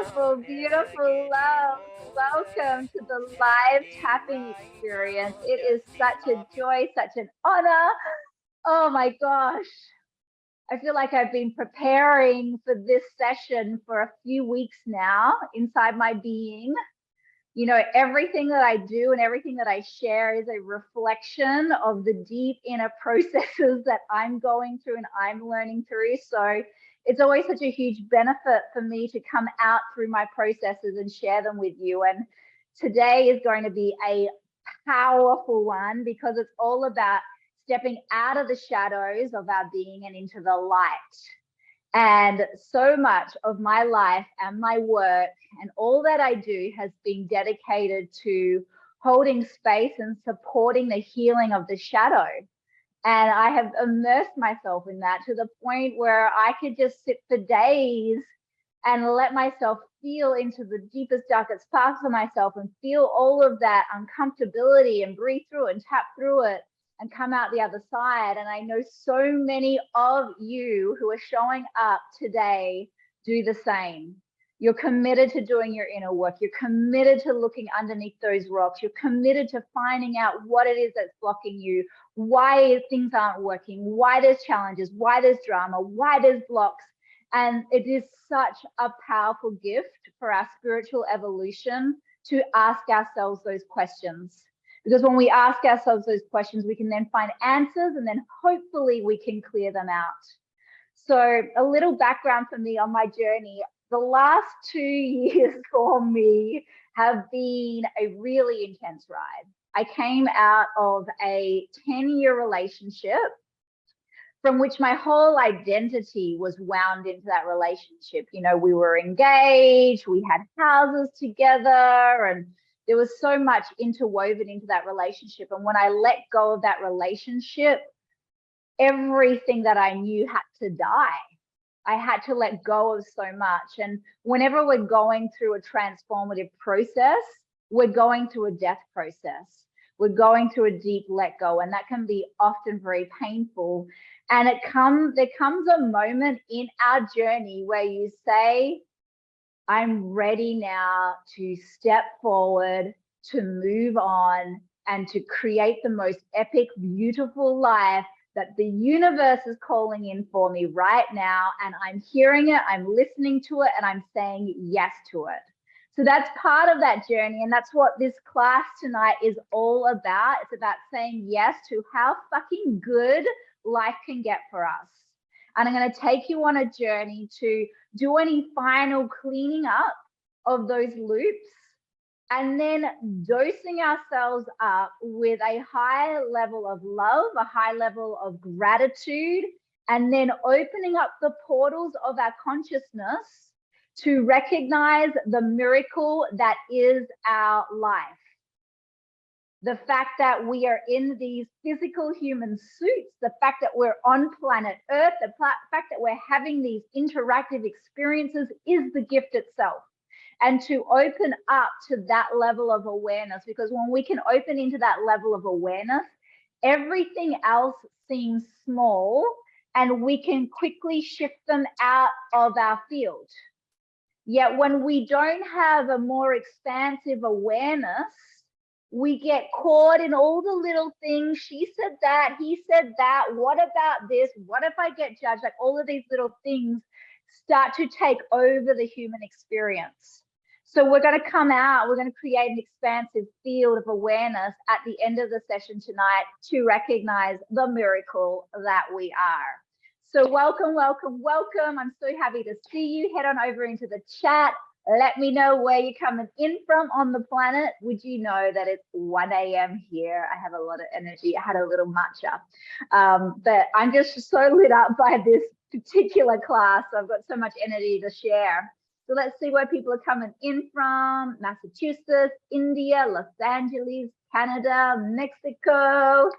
Beautiful, beautiful love. Welcome to the live tapping experience. It is such a joy, such an honor. Oh my gosh. I feel like I've been preparing for this session for a few weeks now inside my being. You know, everything that I do and everything that I share is a reflection of the deep inner processes that I'm going through and I'm learning through. So it's always such a huge benefit for me to come out through my processes and share them with you. And today is going to be a powerful one because it's all about stepping out of the shadows of our being and into the light. And so much of my life and my work and all that I do has been dedicated to holding space and supporting the healing of the shadow. And I have immersed myself in that to the point where I could just sit for days and let myself feel into the deepest, darkest parts of myself and feel all of that uncomfortability and breathe through it and tap through it and come out the other side. And I know so many of you who are showing up today do the same. You're committed to doing your inner work. You're committed to looking underneath those rocks. You're committed to finding out what it is that's blocking you, why things aren't working, why there's challenges, why there's drama, why there's blocks. And it is such a powerful gift for our spiritual evolution to ask ourselves those questions. Because when we ask ourselves those questions, we can then find answers and then hopefully we can clear them out. So a little background for me on my journey. The last 2 years for me have been a really intense ride. I came out of a 10-year relationship from which my whole identity was wound into that relationship. You know, we were engaged, we had houses together, and there was so much interwoven into that relationship. And when I let go of that relationship, everything that I knew had to die. I had to let go of so much. And whenever we're going through a transformative process, we're going through a death process. We're going through a deep let go, and that can be often very painful. And there comes a moment in our journey where you say, I'm ready now to step forward, to move on, and to create the most epic, beautiful life that the universe is calling in for me right now. And I'm hearing it, I'm listening to it, and I'm saying yes to it. So that's part of that journey. And that's what this class tonight is all about. It's about saying yes to how fucking good life can get for us. And I'm going to take you on a journey to do any final cleaning up of those loops and then dosing ourselves up with a high level of love, a high level of gratitude, and then opening up the portals of our consciousness to recognize the miracle that is our life. The fact that we are in these physical human suits, the fact that we're on planet Earth, the fact that we're having these interactive experiences is the gift itself. And to open up to that level of awareness, because when we can open into that level of awareness, everything else seems small and we can quickly shift them out of our field. Yet when we don't have a more expansive awareness, we get caught in all the little things. She said that, he said that, what about this? What if I get judged? Like all of these little things start to take over the human experience. So we're going to come out, we're going to create an expansive field of awareness at the end of the session tonight to recognize the miracle that we are. So welcome, welcome, welcome. I'm so happy to see you. Head on over into the chat. Let me know where you're coming in from on the planet. Would you know that it's 1 a.m. here? I have a lot of energy. I had a little matcha. But I'm just so lit up by this particular class. I've got so much energy to share. So let's see where people are coming in from. Massachusetts, India, Los Angeles, Canada, Mexico.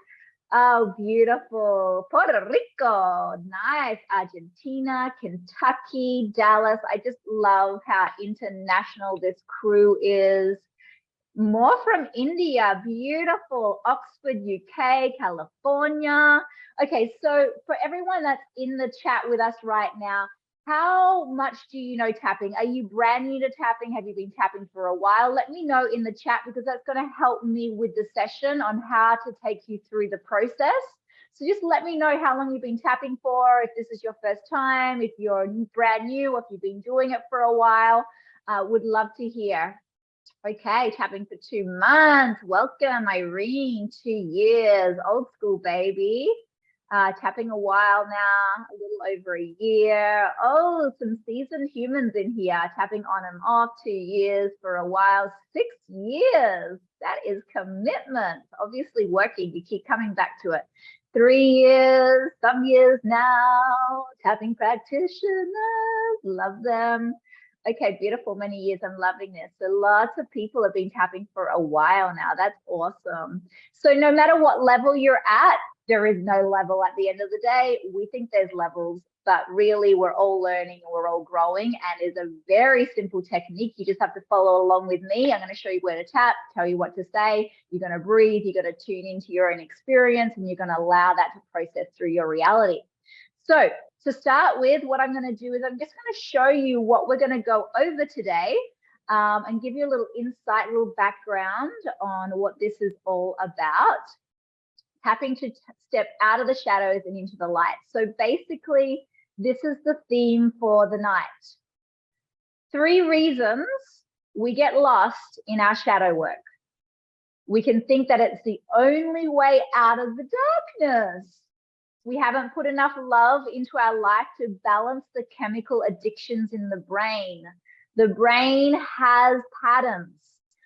Oh, beautiful. Puerto Rico, nice. Argentina, Kentucky, Dallas. I just love how international this crew is. More from India, beautiful. Oxford, UK, California. Okay, so for everyone that's in the chat with us right now, how much do you know tapping? Are you brand new to tapping? Have you been tapping for a while? Let me know in the chat, because that's going to help me with the session on how to take you through the process. So just let me know how long you've been tapping for, if this is your first time, if you're brand new, or if you've been doing it for a while. Would love to hear. Okay, tapping for 2 months. Welcome, Irene. 2 years, old school baby. Tapping a while now, a little over a year. Oh, some seasoned humans in here, tapping on and off. 2 years for a while. 6 years. That is commitment. Obviously working. You keep coming back to it. 3 years, some years now. Tapping practitioners. Love them. Okay, beautiful. Many years. I'm loving this. So lots of people have been tapping for a while now. That's awesome. So no matter what level you're at, there is no level at the end of the day. We think there's levels, but really we're all learning and we're all growing, and it's a very simple technique. You just have to follow along with me. I'm going to show you where to tap, tell you what to say. You're going to breathe. You're going to tune into your own experience, and you're going to allow that to process through your reality. So to start with, what I'm going to do is I'm just going to show you what we're going to go over today, and give you a little insight, a little background on what this is all about. Tapping to step out of the shadows and into the light. So basically, this is the theme for the night. 3 reasons we get lost in our shadow work. We can think that it's the only way out of the darkness. We haven't put enough love into our life to balance the chemical addictions in the brain. The brain has patterns.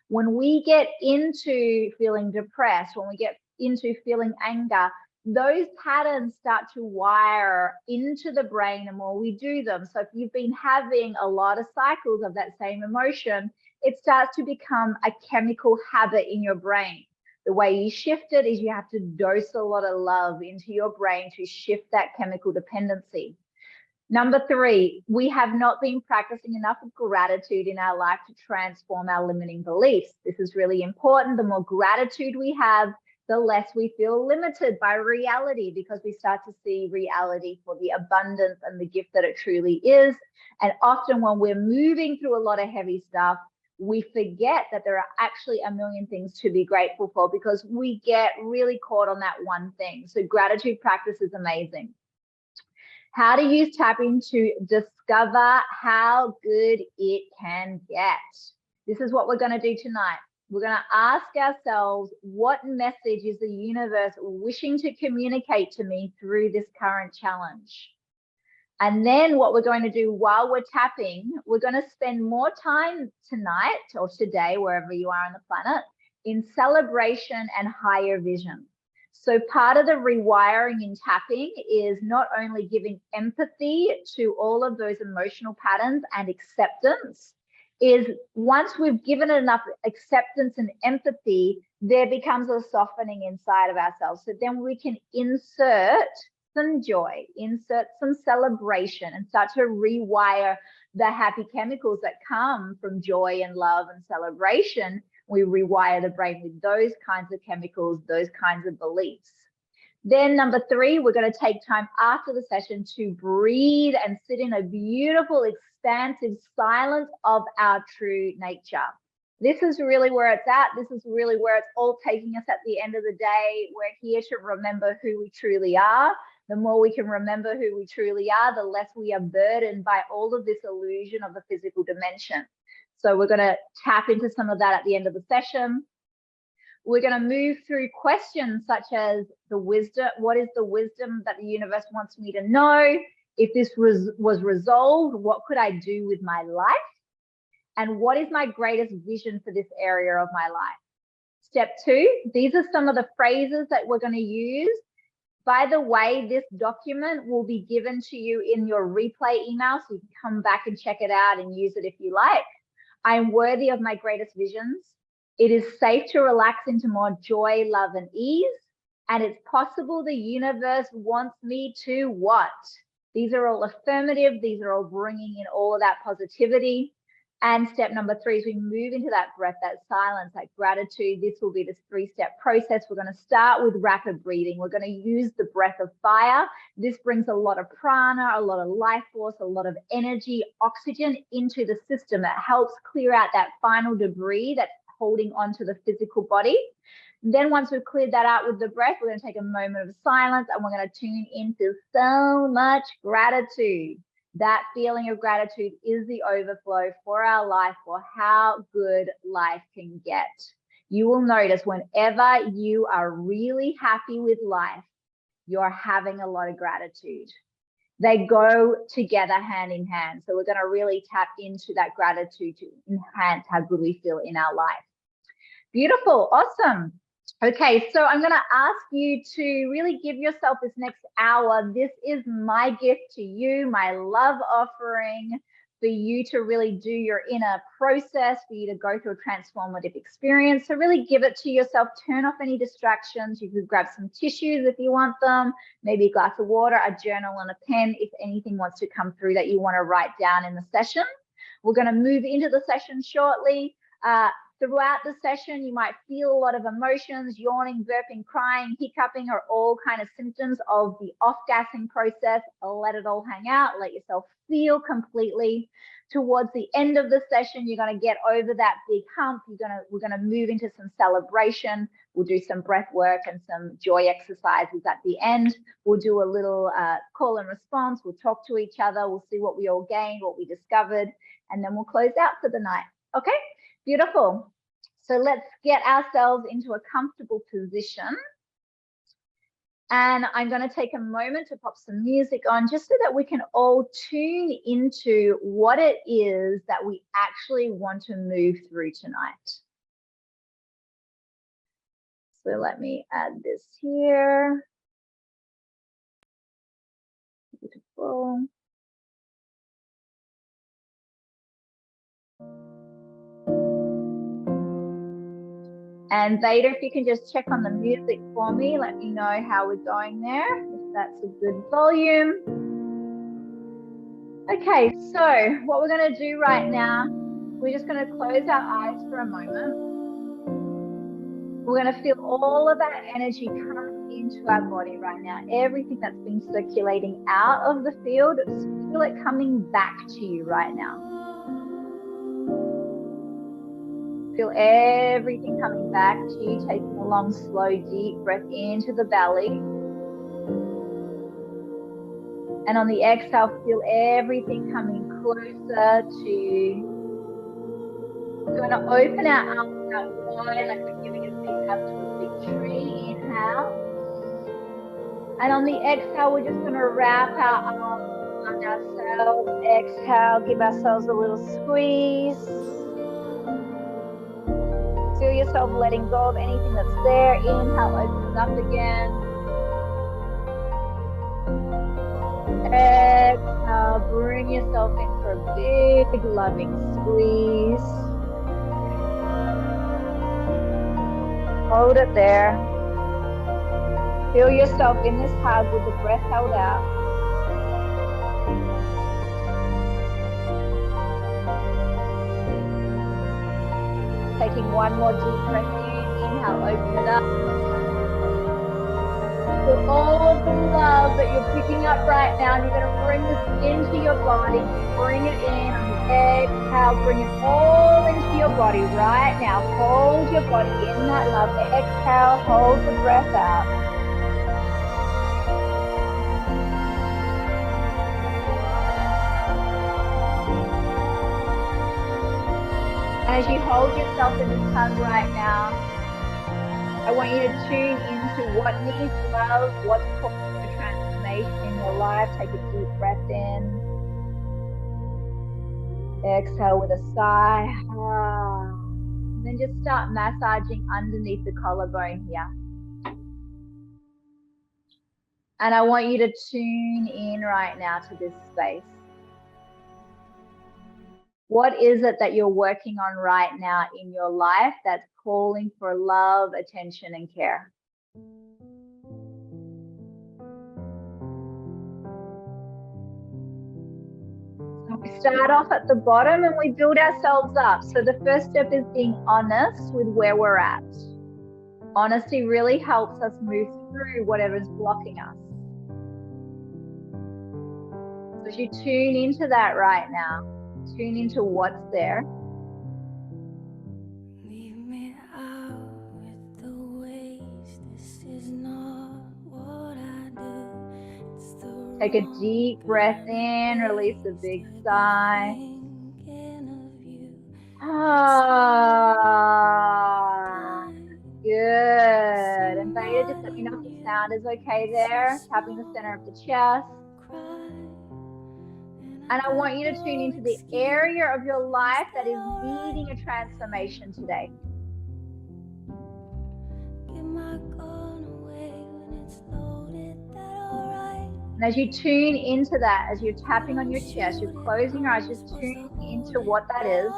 When we get into feeling depressed, when we get into feeling anger, those patterns start to wire into the brain the more we do them. So if you've been having a lot of cycles of that same emotion, it starts to become a chemical habit in your brain. The way you shift it is you have to dose a lot of love into your brain to shift that chemical dependency. Number 3, we have not been practicing enough of gratitude in our life to transform our limiting beliefs. This is really important. The more gratitude we have, the less we feel limited by reality, because we start to see reality for the abundance and the gift that it truly is. And often when we're moving through a lot of heavy stuff, we forget that there are actually a million things to be grateful for, because we get really caught on that one thing. So gratitude practice is amazing. How to use tapping to discover how good it can get. This is what we're going to do tonight. We're going to ask ourselves, what message is the universe wishing to communicate to me through this current challenge? And then what we're going to do while we're tapping, we're going to spend more time tonight or today, wherever you are on the planet, in celebration and higher vision. So part of the rewiring in tapping is not only giving empathy to all of those emotional patterns and acceptance, is once we've given it enough acceptance and empathy, there becomes a softening inside of ourselves. So then we can insert some joy, insert some celebration, and start to rewire the happy chemicals that come from joy and love and celebration. We rewire the brain with those kinds of chemicals, those kinds of beliefs. Then number 3, we're going to take time after the session to breathe and sit in a beautiful, expansive silence of our true nature. This is really where it's at. This is really where it's all taking us at the end of the day. We're here to remember who we truly are. The more we can remember who we truly are, the less we are burdened by all of this illusion of the physical dimension. So we're going to tap into some of that at the end of the session. We're going to move through questions such as the wisdom. What is the wisdom that the universe wants me to know? If this was resolved, what could I do with my life? And what is my greatest vision for this area of my life? Step 2, these are some of the phrases that we're going to use. By the way, this document will be given to you in your replay email, so you can come back and check it out and use it if you like. I am worthy of my greatest visions. It is safe to relax into more joy, love, and ease. And it's possible the universe wants me to what? These are all affirmative. These are all bringing in all of that positivity. And step number 3 is we move into that breath, that silence, that gratitude. This will be this 3-step process. We're going to start with rapid breathing. We're going to use the breath of fire. This brings a lot of prana, a lot of life force, a lot of energy, oxygen into the system. It helps clear out that final debris that's holding onto the physical body. Then once we've cleared that out with the breath, we're going to take a moment of silence and we're going to tune into so much gratitude. That feeling of gratitude is the overflow for our life, for how good life can get. You will notice whenever you are really happy with life, you're having a lot of gratitude. They go together hand in hand. So we're going to really tap into that gratitude to enhance how good we feel in our life. Beautiful. Awesome. Okay, so I'm going to ask you to really give yourself this next hour. This is my gift to you, my love offering for you to really do your inner process, for you to go through a transformative experience. So really give it to yourself. Turn off any distractions. You could grab some tissues if you want them, maybe a glass of water, a journal and a pen if anything wants to come through that you want to write down in the session. We're going to move into the session shortly. Throughout the session, you might feel a lot of emotions, yawning, burping, crying, hiccuping are all kind of symptoms of the off-gassing process. Let it all hang out. Let yourself feel completely. Towards the end of the session, you're going to get over that big hump. We're going to move into some celebration. We'll do some breath work and some joy exercises at the end. We'll do a little call and response. We'll talk to each other. We'll see what we all gained, what we discovered, and then we'll close out for the night. Okay? Beautiful. So let's get ourselves into a comfortable position. And I'm going to take a moment to pop some music on just so that we can all tune into what it is that we actually want to move through tonight. So let me add this here. Beautiful. And Vader, if you can just check on the music for me, let me know how we're going there, if that's a good volume. Okay, so what we're going to do right now, we're just going to close our eyes for a moment. We're going to feel all of that energy come into our body right now. Everything that's been circulating out of the field, feel it coming back to you right now. Feel everything coming back to you, taking a long, slow, deep breath into the belly. And on the exhale, feel everything coming closer to you. We're going to open our arms out wide, like we're giving a big hug to a big tree. Inhale. And on the exhale, we're just going to wrap our arms around ourselves. Exhale, give ourselves a little squeeze. Feel yourself letting go of anything that's there. Inhale, open it up again. Exhale, bring yourself in for a big, loving squeeze. Hold it there. Feel yourself in this hug with the breath held out. Taking one more deep breath in. Inhale, open it up. Feel all of the love that you're picking up right now, and you're going to bring this into your body. Bring it in on the exhale. Bring it all into your body right now. Hold your body in that love. Exhale, hold the breath out. As you hold yourself in this hug right now, I want you to tune into what needs love, what's calling for transformation in your life. Take a deep breath in. Exhale with a sigh. And then just start massaging underneath the collarbone here. And I want you to tune in right now to this space. What is it that you're working on right now in your life that's calling for love, attention, and care? So We start off at the bottom and we build ourselves up. So the first step is being honest with where we're at. Honesty really helps us move through whatever's blocking us. So as you tune into that right now, tune into what's there. Leave me out with the waste. This is not what I do. It's the Take a deep breath in, release a big sigh. Ah, good. And Veda, just let me know if the sound is okay there. Tapping the center of the chest. And I want you to tune into the area of your life that is needing a transformation today. And as you tune into that, as you're tapping on your chest, you're closing your eyes, just tuning into what that is.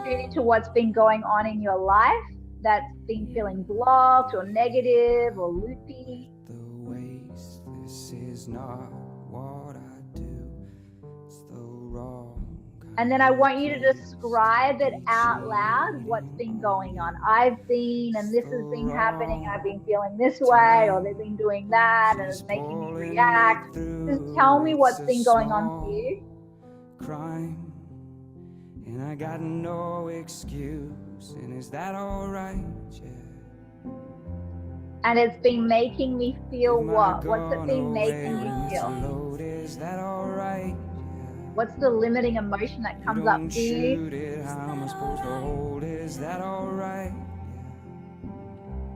Tune into what's been going on in your life that's been feeling blocked or negative or loopy. This is not what I do. It's the wrong. And then I want you to describe it out loud, what's been going on. I've been, and this has been happening, I've been feeling this way, or they've been doing that, and it's making me react. Just tell me what's been going on for you. Crime, and I got no excuse, and is that all right? Yeah. And it's been making me feel what? What's it been making you feel? Is that all right? What's the limiting emotion that comes up for you? Is that all right?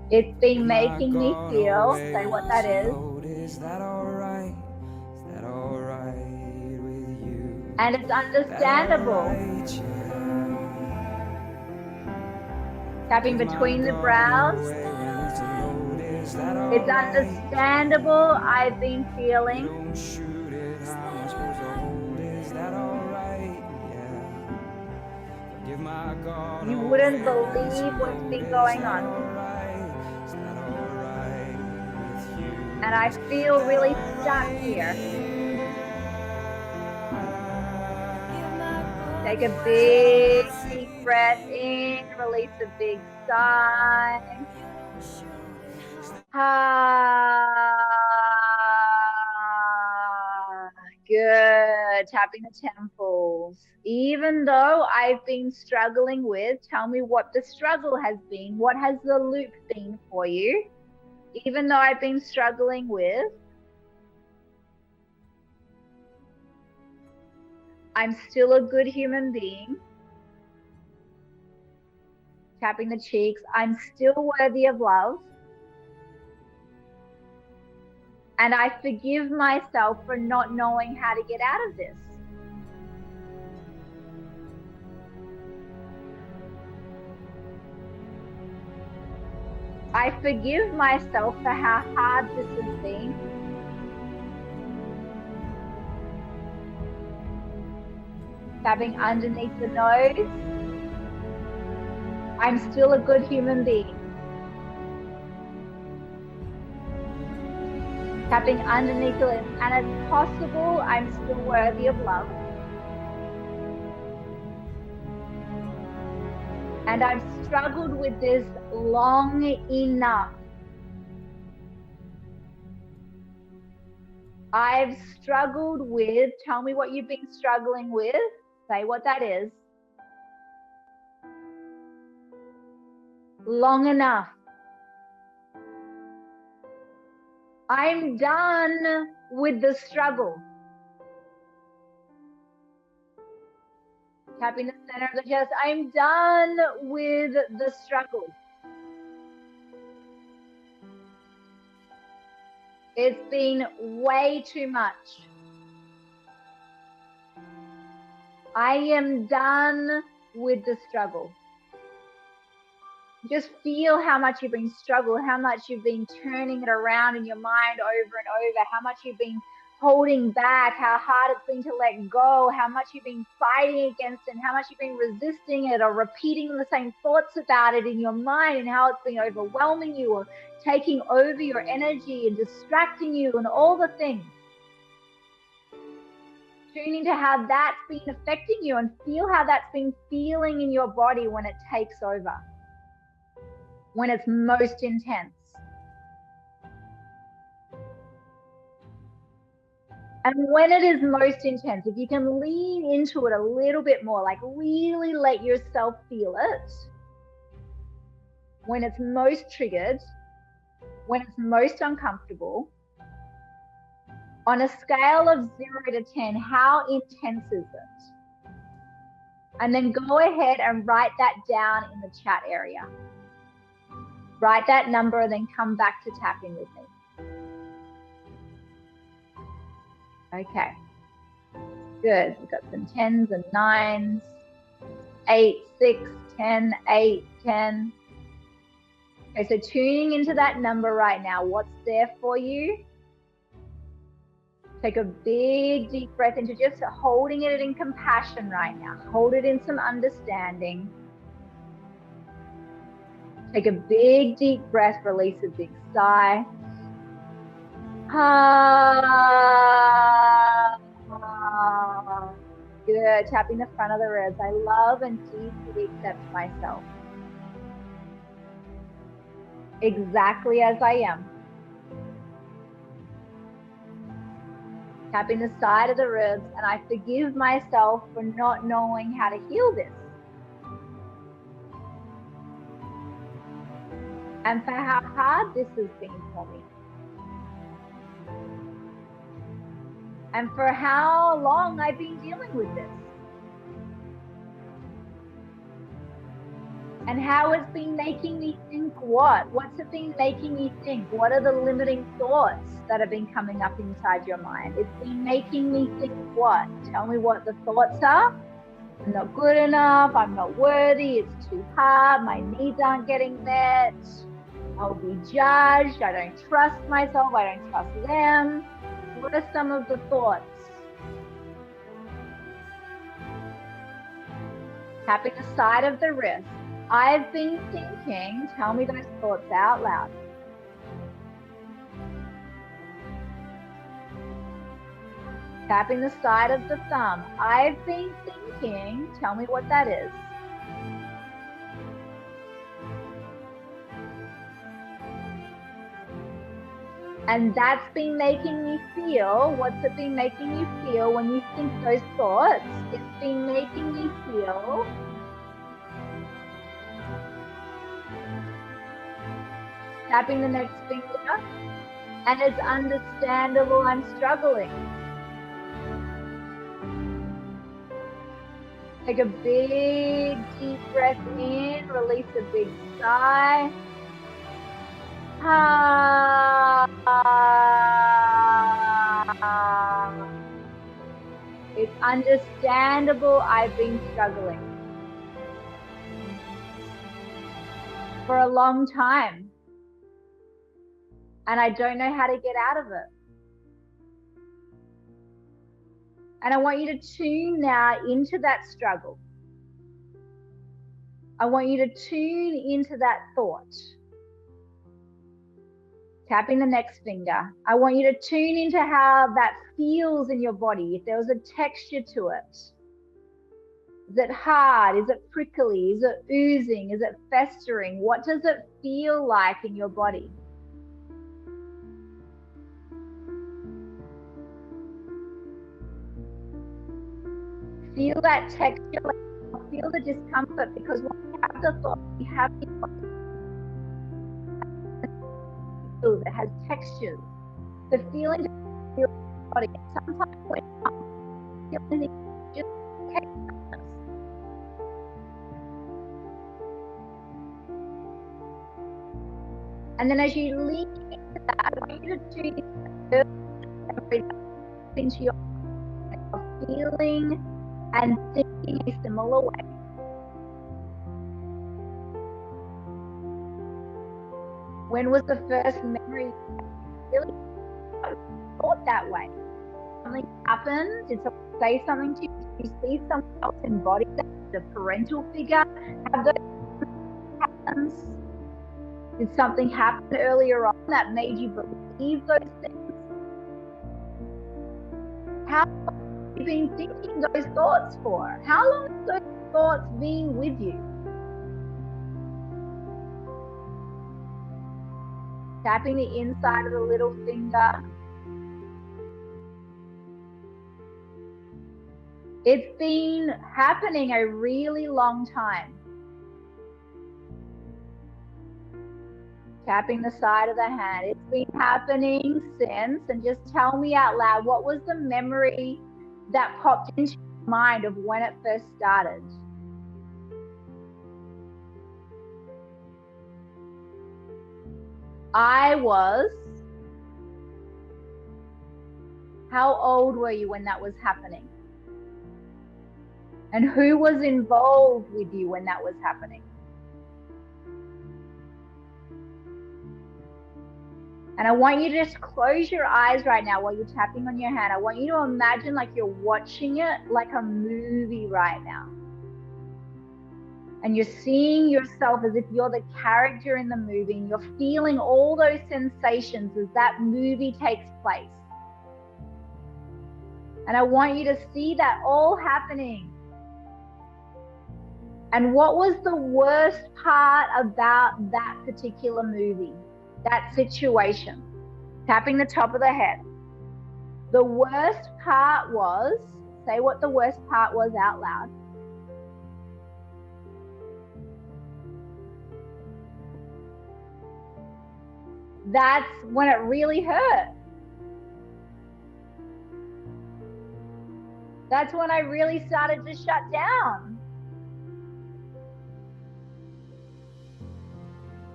It's been making me feel. Say what that is. Is that all right? Is that all right with you? And it's understandable. Tapping between the brows. It's understandable. I've been feeling. You wouldn't believe what's been going on. And I feel really stuck here. Take a big deep breath in, release a big sigh. Good. Tapping the temples. Even though I've been struggling with, tell me what the struggle has been. What has the loop been for you? Even though I've been struggling with, I'm still a good human being. Tapping the cheeks. I'm still worthy of love. And I forgive myself for not knowing how to get out of this. I forgive myself for how hard this has been. Tapping underneath the nose. I'm still a good human being. Tapping underneath the lips. And it's possible I'm still worthy of love. And I've struggled with this long enough. I've struggled with, tell me what you've been struggling with. Say what that is. Long enough. I'm done with the struggle. Tapping the center of the chest. I'm done with the struggle. It's been way too much. I am done with the struggle. Just feel how much you've been struggling, how much you've been turning it around in your mind over and over, how much you've been holding back, how hard it's been to let go, how much you've been fighting against and how much you've been resisting it or repeating the same thoughts about it in your mind, and how it's been overwhelming you or taking over your energy and distracting you and all the things. Tuning to how that's been affecting you and feel how that's been feeling in your body when it takes over, when it's most intense. And when it is most intense, if you can lean into it a little bit more, like really let yourself feel it, when it's most triggered, when it's most uncomfortable, on a scale of 0 to 10, how intense is it? And then go ahead and write that down in the chat area. Write that number and then come back to tapping with me. Okay, good. We've got some 10s and 9s, 8, 6, 10, 8, 10. Okay, so tuning into that number right now, what's there for you? Take a big deep breath into just holding it in compassion right now. Hold it in some understanding. Take a big deep breath, release a big sigh. Good. Tapping the front of the ribs. I love and deeply accept myself exactly as I am. Tapping the side of the ribs, and I forgive myself for not knowing how to heal this. And for how hard this has been for me. And for how long I've been dealing with this. And how it's been making me think what? What's it been making me think? What are the limiting thoughts that have been coming up inside your mind? It's been making me think what? Tell me what the thoughts are. I'm not good enough. I'm not worthy. It's too hard. My needs aren't getting met. I'll be judged. I don't trust myself. I don't trust them. What are some of the thoughts? Tapping the side of the wrist. I've been thinking, tell me those thoughts out loud. Tapping the side of the thumb. I've been thinking, tell me what that is. And that's been making me feel, what's it been making you feel when you think those thoughts? It's been making me feel tapping the next finger, and it's understandable I'm struggling. Take a big deep breath in, release a big sigh. It's understandable I've been struggling for a long time, and I don't know how to get out of it. And I want you to tune now into that struggle. I want you to tune into that thought. Tapping the next finger. I want you to tune into how that feels in your body. If there was a texture to it. Is it hard? Is it prickly? Is it oozing? Is it festering? What does it feel like in your body? Feel that texture, feel the discomfort, because when we have the thought, we have the that has textures. The feeling to feel the body. Sometimes when feeling just textures. And then as you lean into that, I want you to tune into your feeling and thinking a similar way. When was the first memory you really thought that way? Something happen? Did someone say something to you? Did you see someone else embody that? A parental figure have those patterns? Did something happen earlier on that made you believe those things? How long have you been thinking those thoughts for? How long have those thoughts been with you? Tapping the inside of the little finger. It's been happening a really long time. Tapping the side of the hand. It's been happening since, and just tell me out loud, what was the memory that popped into your mind of when it first started? I was. How old were you when that was happening? And who was involved with you when that was happening? And I want you to just close your eyes right now while you're tapping on your hand. I want you to imagine like you're watching it like a movie right now. And you're seeing yourself as if you're the character in the movie, and you're feeling all those sensations as that movie takes place. And I want you to see that all happening. And what was the worst part about that particular movie, that situation? Tapping the top of the head. The worst part was, say what the worst part was out loud. That's when it really hurt. That's when I really started to shut down.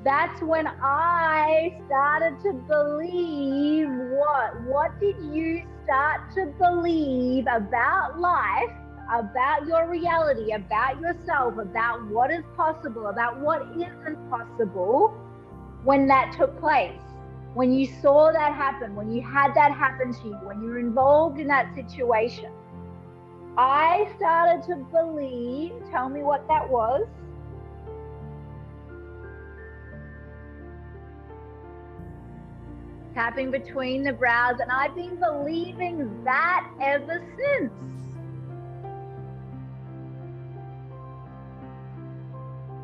That's when I started to believe what? What did you start to believe about life, about your reality, about yourself, about what is possible, about what isn't possible when that took place? When you saw that happen, when you had that happen to you, when you were involved in that situation? I started to believe, tell me what that was. Tapping between the brows, and I've been believing that ever since.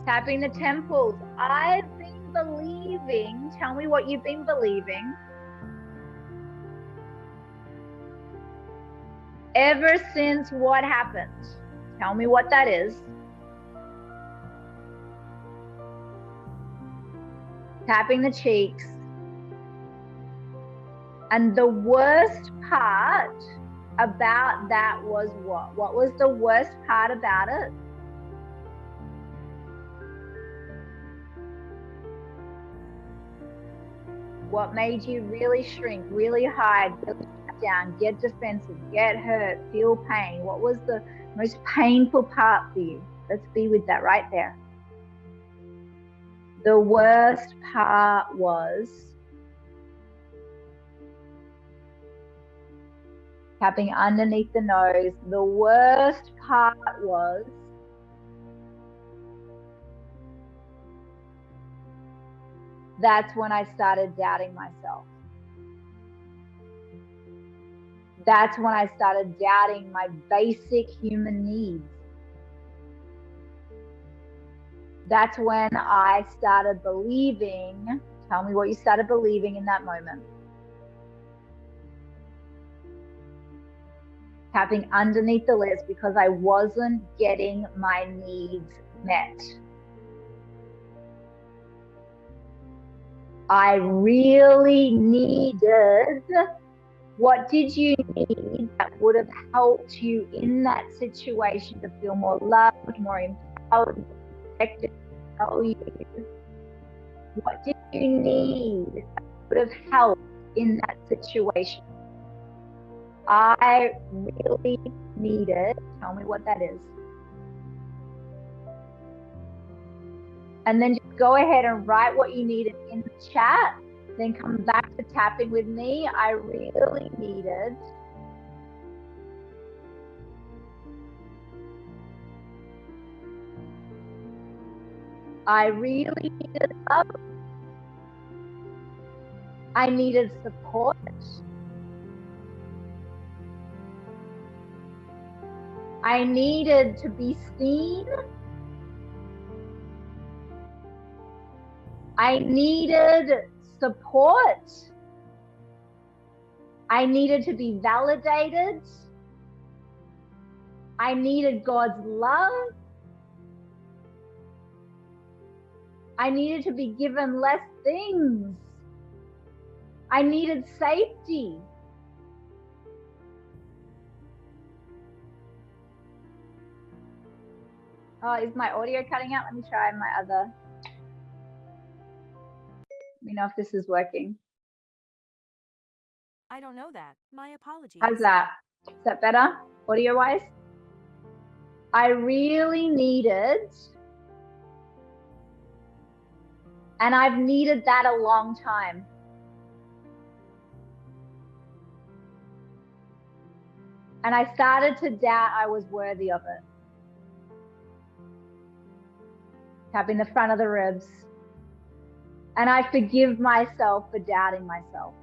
Tapping the temples, I've been believing, tell me what you've been believing. Ever since what happened? Tell me what that is. Tapping the cheeks. And the worst part about that was what? What was the worst part about it? What made you really shrink, really hide, really shut down, get defensive, get hurt, feel pain? What was the most painful part for you? Let's be with that right there. The worst part was tapping underneath the nose. The worst part was that's when I started doubting myself. That's when I started doubting my basic human needs. That's when I started believing, tell me what you started believing in that moment. Tapping underneath the lips because I wasn't getting my needs met. I really needed, what did you need that would have helped you in that situation to feel more loved, more empowered, protected? Tell you, what did you need that would have helped in that situation? I really needed, tell me what that is. And then just go ahead and write what you needed in the chat. Then come back to tapping with me. I really needed I really needed love. I needed support. I needed to be seen. I needed support. I needed to be validated. I needed God's love. I needed to be given less things. I needed safety. Oh, is my audio cutting out? Let me try my other. Let me know if this is working. I don't know that. My apologies. How's that? Is that better, audio-wise? I really needed, and I've needed that a long time. And I started to doubt I was worthy of it. Tapping the front of the ribs. And I forgive myself for doubting myself.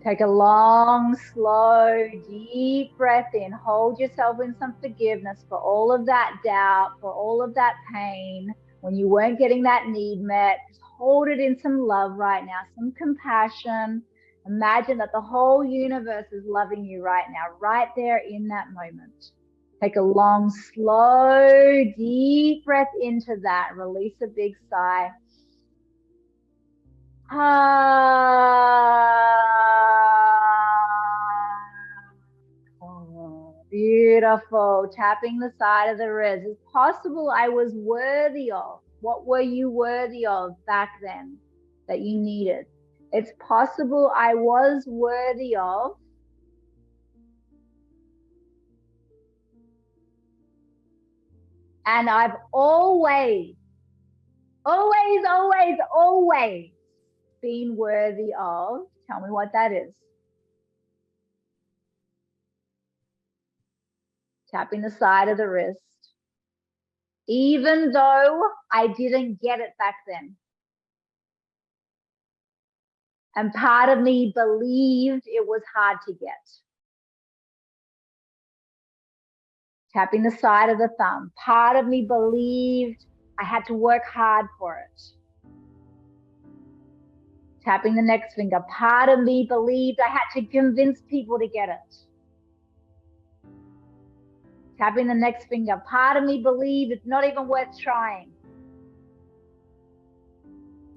Take a long, slow, deep breath in. Hold yourself in some forgiveness for all of that doubt, for all of that pain. When you weren't getting that need met, just hold it in some love right now, some compassion. Imagine that the whole universe is loving you right now, right there in that moment. Take a long, slow, deep breath into that. Release a big sigh. Oh, beautiful. Tapping the side of the ribs. It's possible I was worthy of. What were you worthy of back then that you needed? It's possible I was worthy of. And I've always been worthy of. Tell me what that is. Tapping the side of the wrist. Even though I didn't get it back then. And part of me believed it was hard to get. Tapping the side of the thumb. Part of me believed I had to work hard for it. Tapping the next finger. Part of me believed I had to convince people to get it. Tapping the next finger. Part of me believed it's not even worth trying.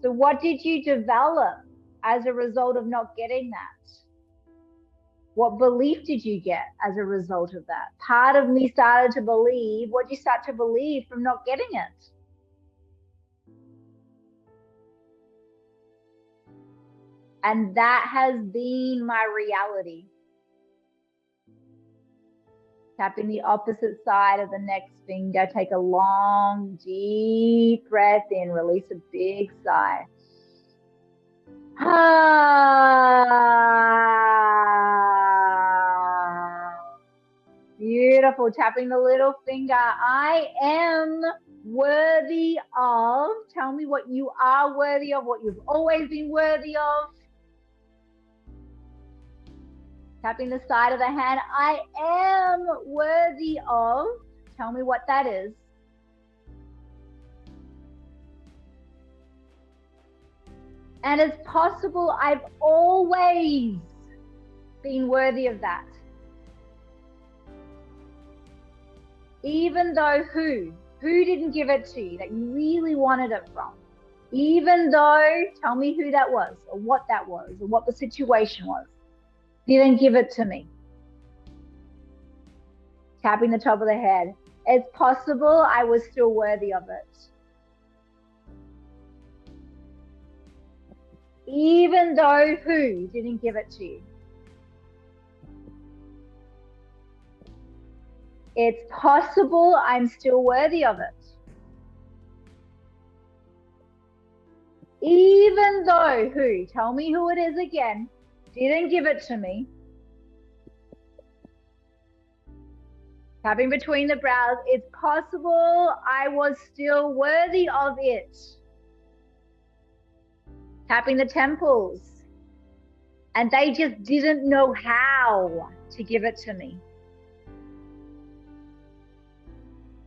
So what did you develop as a result of not getting that? What belief did you get as a result of that? Part of me started to believe, what did you start to believe from not getting it? And that has been my reality. Tapping the opposite side of the next finger. Take a long, deep breath in. Release a big sigh. Beautiful. Tapping the little finger. I am worthy of. Tell me what you are worthy of, what you've always been worthy of. Tapping the side of the hand. I am worthy of. Tell me what that is. And it's possible I've always been worthy of that. Even though who didn't give it to you that you really wanted it from? Even though, tell me who that was or what that was or what the situation was. Didn't give it to me. Tapping the top of the head. It's possible I was still worthy of it. Even though who didn't give it to you. It's possible I'm still worthy of it. Even though who, tell me who it is again, didn't give it to me. Tapping between the brows. It's possible I was still worthy of it. Tapping the temples. And they just didn't know how to give it to me.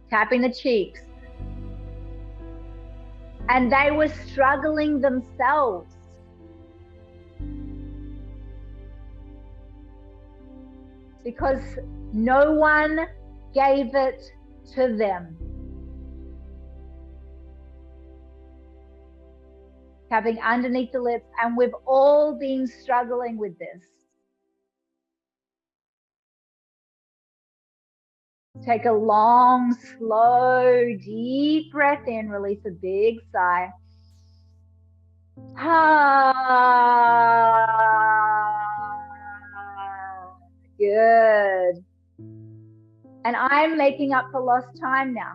Tapping the cheeks. And they were struggling themselves. Because no one gave it to them. Tapping underneath the lips, and we've all been struggling with this. Take a long, slow, deep breath in, release a big sigh. Good. And I'm making up for lost time now.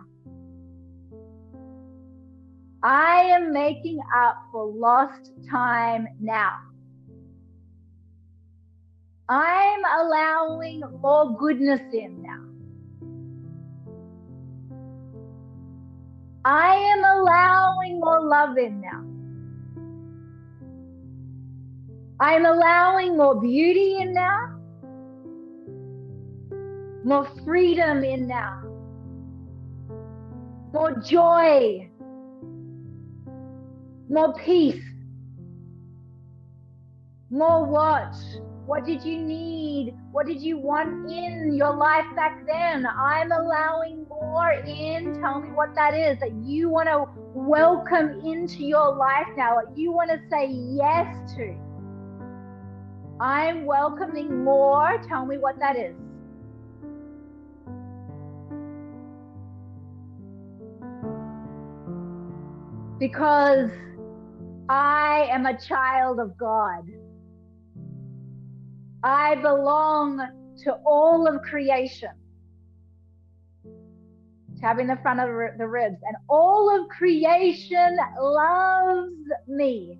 I am making up for lost time now. I'm allowing more goodness in now. I am allowing more love in now. I'm allowing more beauty in now. More freedom in now. More joy. More peace. More what? What did you need? What did you want in your life back then? I'm allowing more in. Tell me what that is that you want to welcome into your life now, what you want to say yes to. I'm welcoming more. Tell me what that is. Because I am a child of God. I belong to all of creation. Tapping the front of the ribs. And all of creation loves me.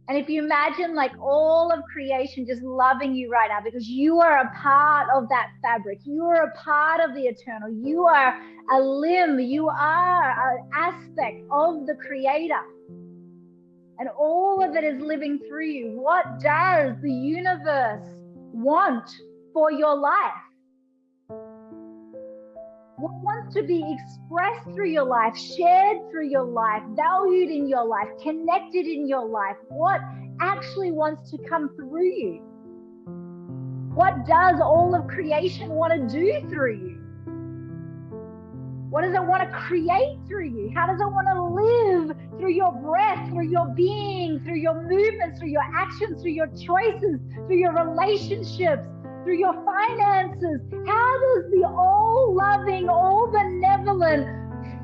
And if you imagine like all of creation just loving you right now, because you are a part of that fabric, you are a part of the eternal, you are a limb, you are an aspect of the Creator. And all of it is living through you. What does the universe want for your life? What wants to be expressed through your life, shared through your life, valued in your life, connected in your life? What actually wants to come through you? What does all of creation want to do through you? What does it want to create through you? How does it want to live through your breath, through your being, through your movements, through your actions, through your choices, through your relationships, through your finances? How does the all-loving, all-benevolent,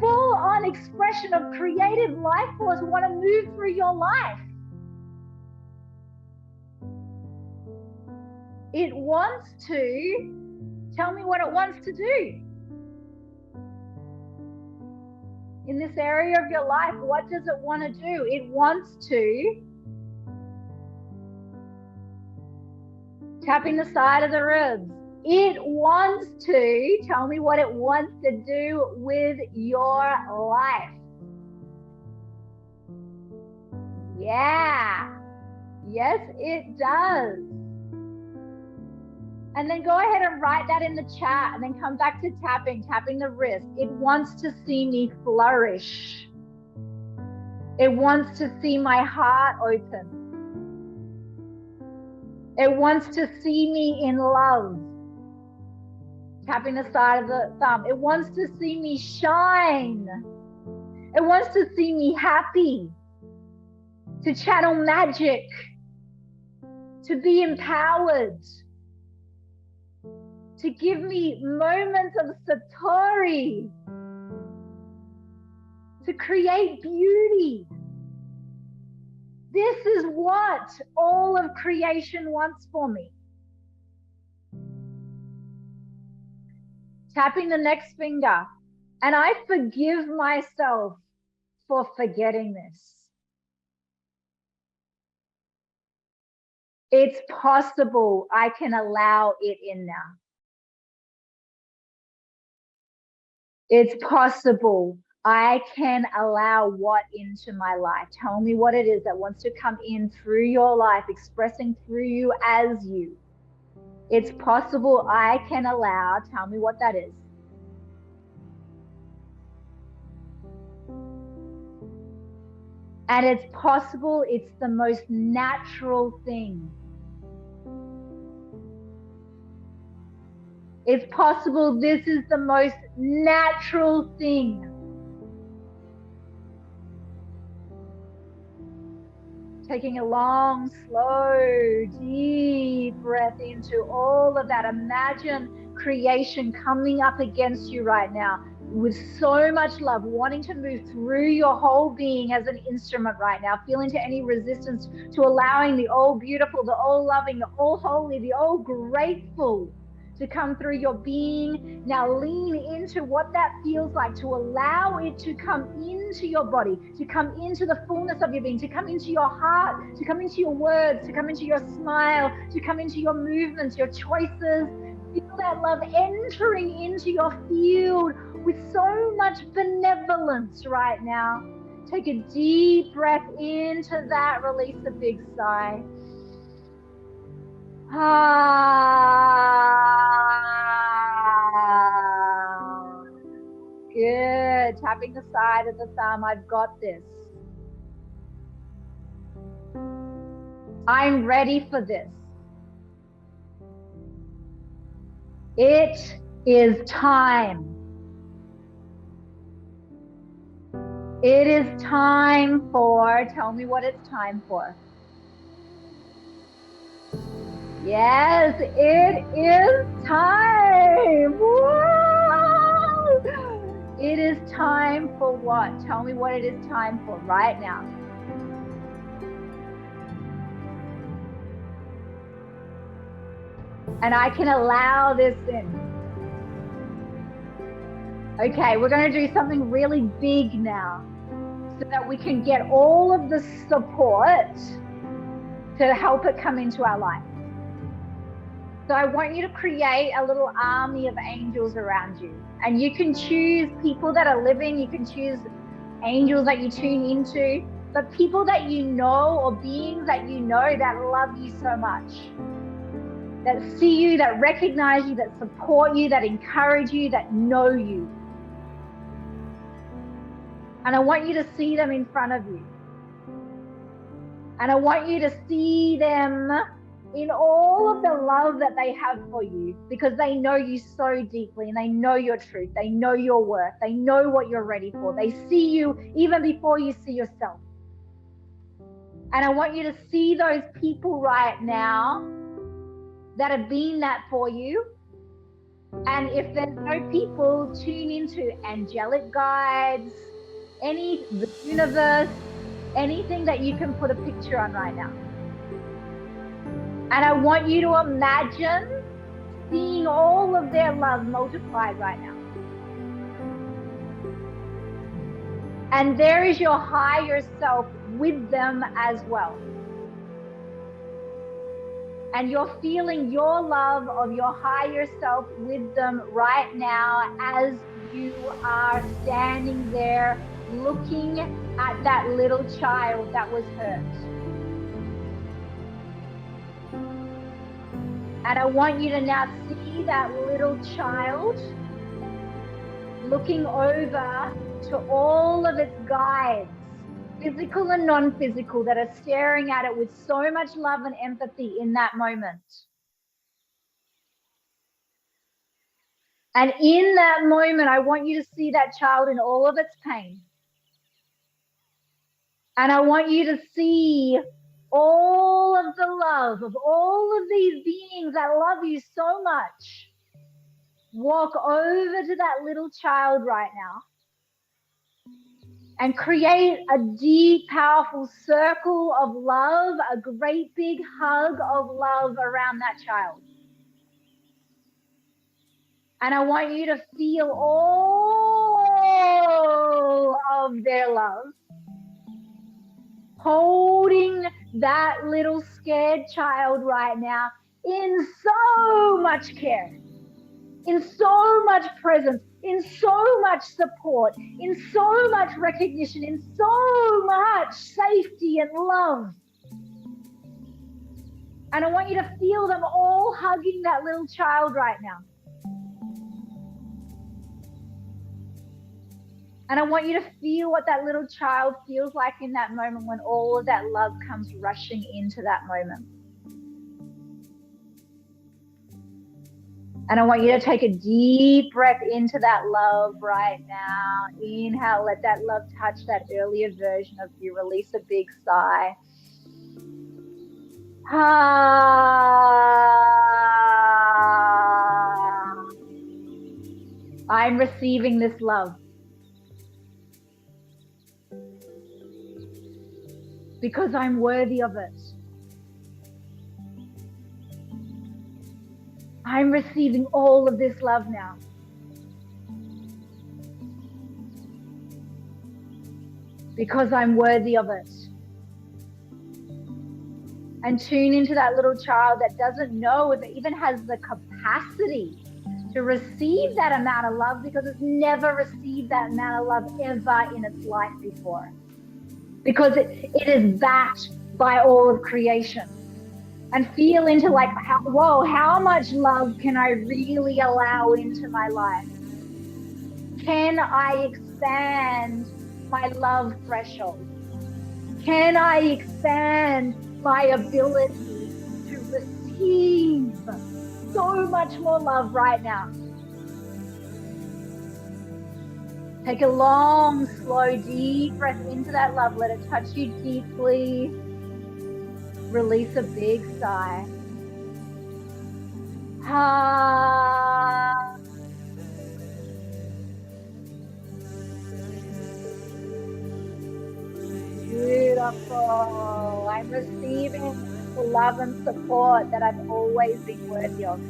full-on expression of creative life force want to move through your life? It wants to, tell me what it wants to do. In this area of your life, what does it want to do? It wants to, tapping the side of the ribs. It wants to, tell me what it wants to do with your life. Yeah. Yes, it does. And then go ahead and write that in the chat and then come back to tapping the wrist. It wants to see me flourish. It wants to see my heart open. It wants to see me in love. Tapping the side of the thumb. It wants to see me shine. It wants to see me happy. To channel magic. To be empowered. To give me moments of satori, to create beauty. This is what all of creation wants for me. Tapping the next finger. And I forgive myself for forgetting this. It's possible. I can allow it in now. It's possible. I can allow what into my life? Tell me what it is that wants to come in through your life, expressing through you as you. It's possible. I can allow. Tell me what that is. And it's possible. It's the most natural thing. It's possible. This is the most natural thing. Taking a long, slow, deep breath into all of that. Imagine creation coming up against you right now with so much love, wanting to move through your whole being as an instrument right now. Feel into any resistance to allowing the all beautiful, the all loving, the all holy, the all grateful to come through your being. Now lean into what that feels like, to allow it to come into your body, to come into the fullness of your being, to come into your heart, to come into your words, to come into your smile, to come into your movements, your choices. Feel that love entering into your field with so much benevolence right now. Take a deep breath into that, release a big sigh. Good. Tapping the side of the thumb. I've got this. I'm ready for this. It is time. It is time for, tell me what it's time for. Yes, it is time. Woo! It is time for what? Tell me what it is time for right now. And I can allow this in. Okay, we're going to do something really big now so that we can get all of the support to help it come into our life. So I want you to create a little army of angels around you. And you can choose people that are living, you can choose angels that you tune into, but people that you know or beings that you know that love you so much, that see you, that recognize you, that support you, that encourage you, that know you. And I want you to see them in front of you. And I want you to see them in all of the love that they have for you, because they know you so deeply and they know your truth. They know your worth. They know what you're ready for. They see you even before you see yourself. And I want you to see those people right now that have been that for you. And if there's no people, tune into angelic guides, the universe, anything that you can put a picture on right now. And I want you to imagine seeing all of their love multiplied right now. And there is your higher self with them as well. And you're feeling your love of your higher self with them right now as you are standing there looking at that little child that was hurt. And I want you to now see that little child looking over to all of its guides, physical and non-physical, that are staring at it with so much love and empathy in that moment. And in that moment, I want you to see that child in all of its pain. And I want you to see all of the love of all of these beings that love you so much. Walk over to that little child right now and create a deep, powerful circle of love, a great big hug of love around that child. And I want you to feel all of their love. holding that little scared child right now in so much care, in so much presence, in so much support, in so much recognition, in so much safety and love. And I want you to feel them all hugging that little child right now. And I want you to feel what that little child feels like in that moment when all of that love comes rushing into that moment. And I want you to take a deep breath into that love right now. Inhale, let that love touch that earlier version of you. Release a big sigh. I'm receiving this love because I'm worthy of it. I'm receiving all of this love now. Because I'm worthy of it. And tune into that little child that doesn't know if it even has the capacity to receive that amount of love because it's never received that amount of love ever in its life before. Because it is backed by all of creation. And feel into like, how much love can I really allow into my life? Can I expand my love threshold? Can I expand my ability to receive so much more love right now? Take a long, slow, deep breath into that love. Let it touch you deeply. Release a big sigh. Beautiful. I'm receiving the love and support that I've always been worthy of.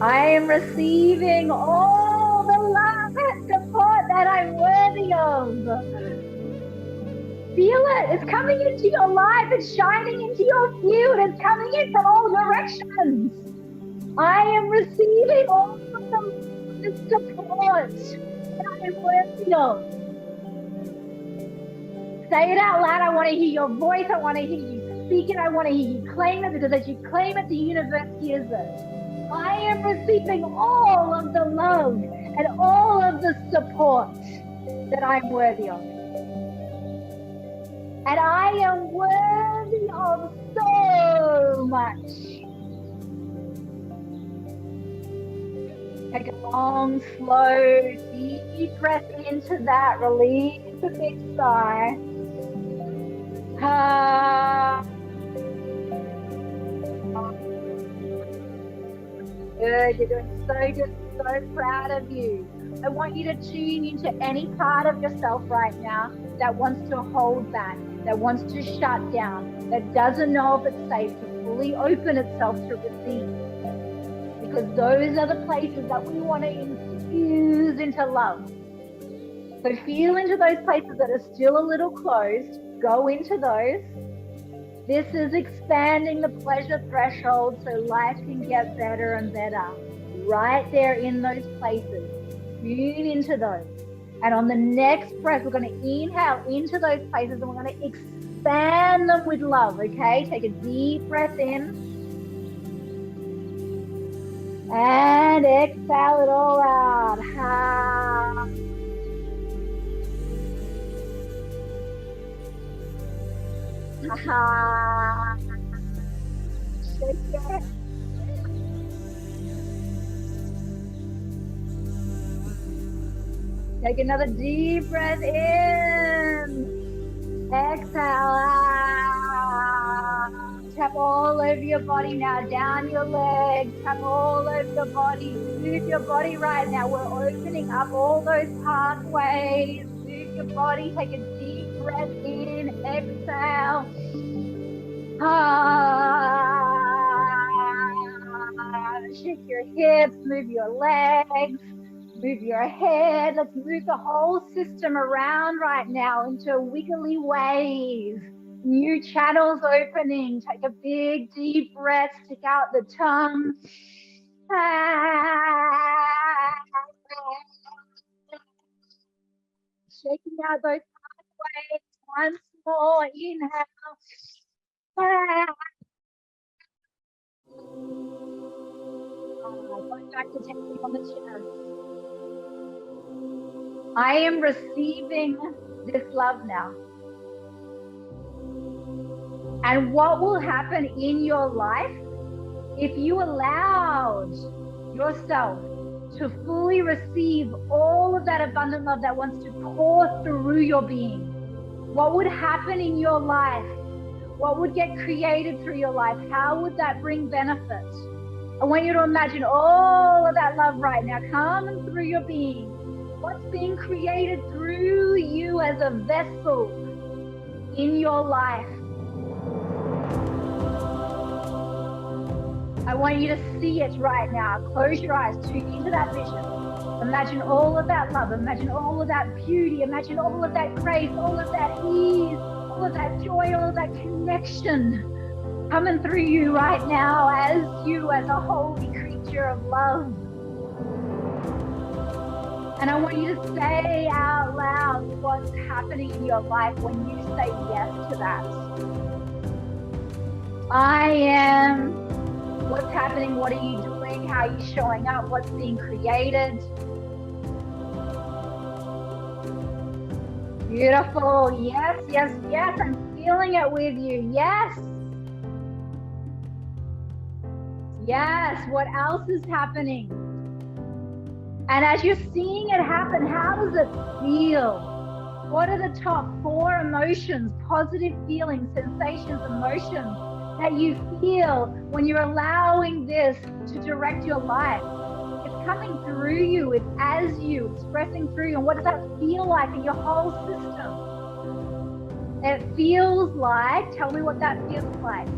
I am receiving all the love and support that I'm worthy of. Feel it. It's coming into your life. It's shining into your field. It's coming in from all directions. I am receiving all of the support that I'm worthy of. Say it out loud. I want to hear your voice. I want to hear you speak it. I want to hear you claim it, because as you claim it, the universe hears it. I am receiving all of the love and all of the support that I'm worthy of. And I am worthy of so much. Take a long, slow, deep breath into that. Release a big sigh. Good. You're doing so good. So proud of you. I want you to tune into any part of yourself right now that wants to hold back, that wants to shut down, that doesn't know if it's safe to fully open itself to receive. Because those are the places that we want to infuse into love. So feel into those places that are still a little closed. Go into those. This is expanding the pleasure threshold so life can get better and better. Right there in those places. Tune into those. And on the next breath, we're going to inhale into those places and we're going to expand them with love, okay? Take a deep breath in. And exhale it all out. Shake your head. Take another deep breath in. Exhale out. Tap all over your body now, down your legs, tap all over your body, move your body right now. We're opening up all those pathways. Move your body, take a deep breath in, exhale. Shake your hips, move your legs. Move your head. Let's move the whole system around right now into a wiggly wave. New channels opening. Take a big deep breath. Stick out the tongue. Shaking out those pathways. Once more. Inhale. Going back to tapping on the chest. I am receiving this love now. And what will happen in your life if you allowed yourself to fully receive all of that abundant love that wants to pour through your being? What would happen in your life? What would get created through your life? How would that bring benefit? I want you to imagine all of that love right now coming through your being. What's being created through you as a vessel in your life? I want you to see it right now. Close your eyes, tune into that vision. Imagine all of that love. Imagine all of that beauty. Imagine all of that grace, all of that ease, all of that joy, all of that connection coming through you right now as you, as a holy creature of love. And I want you to say out loud what's happening in your life when you say yes to that. I am. What's happening? What are you doing? How are you showing up? What's being created? Beautiful. Yes, yes, yes. I'm feeling it with you. Yes. Yes. What else is happening? And as you're seeing it happen, how does it feel? What are the top 4 emotions, positive feelings, sensations, emotions that you feel when you're allowing this to direct your life? It's coming through you, it's as you, expressing through you. And what does that feel like in your whole system? It feels like, tell me what that feels like.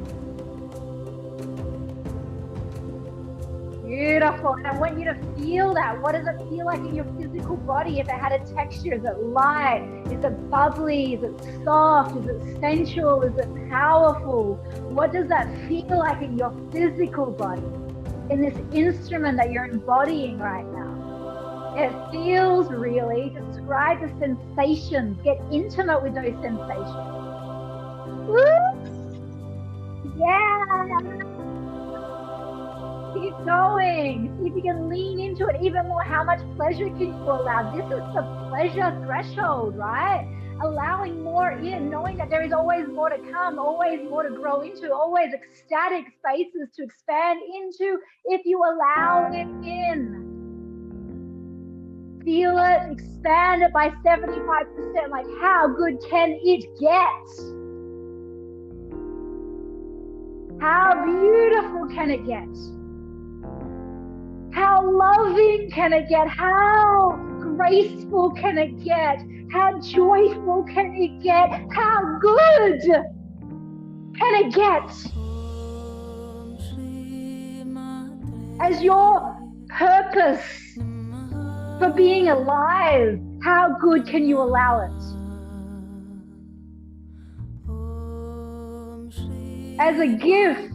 Beautiful. And I want you to feel that. What does it feel like in your physical body? If it had a texture, is it light? Is it bubbly? Is it soft? Is it sensual? Is it powerful? What does that feel like in your physical body? In this instrument that you're embodying right now? It feels really, describe the sensations. Get intimate with those sensations. Woo! Yeah. Keep going. See if you can lean into it even more. How much pleasure can you allow? This is the pleasure threshold, right? Allowing more in, knowing that there is always more to come, always more to grow into, always ecstatic spaces to expand into if you allow it in. Feel it, expand it by 75%. Like, how good can it get? How beautiful can it get? How loving can it get? How graceful can it get? How joyful can it get? How good can it get? As your purpose for being alive, how good can you allow it? As a gift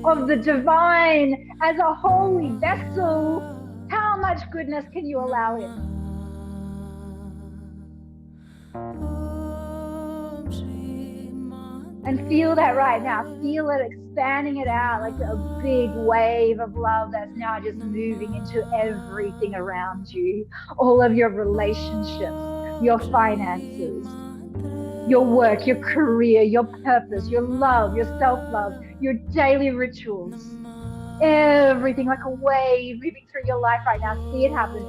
of the divine, as a holy vessel, how much goodness can you allow in? And feel that right now. Feel it expanding it out like a big wave of love that's now just moving into everything around you. All of your relationships, your finances, your work, your career, your purpose, your love, your self-love, your daily rituals, everything like a wave moving through your life right now. See it happening.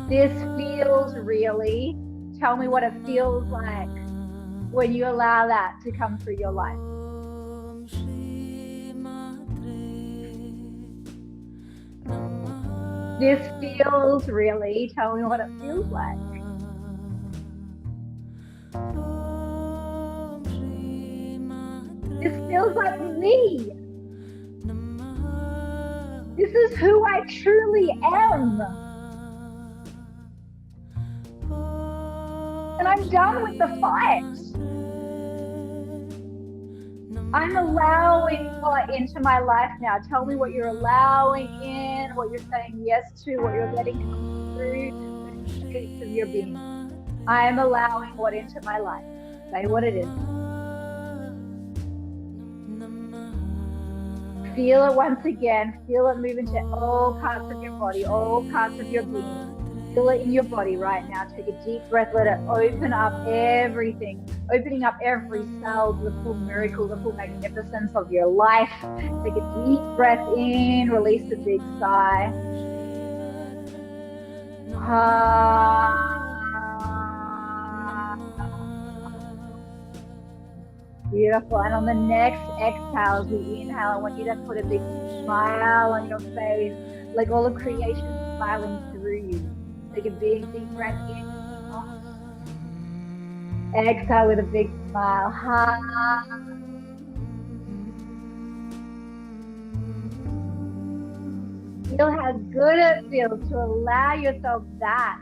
This feels really, tell me what it feels like when you allow that to come through your life. This feels really, tell me what it feels like. This feels like me. This is who I truly am. And I'm done with the fight. I'm allowing what into my life now. Tell me what you're allowing in, what you're saying yes to, what you're letting come through the streets of your being. I'm allowing what into my life. Say what it is. Feel it once again. Feel it move into all parts of your body, all parts of your being. Feel it in your body right now. Take a deep breath. Let it open up everything, opening up every cell to the full miracle, the full magnificence of your life. Take a deep breath in, release a big sigh. Beautiful. And on the next exhale, as we inhale, I want you to put a big smile on your face, like all of creation smiling through you. Take a big, deep breath in. Exhale with a big smile. Feel how good it feels to allow yourself that.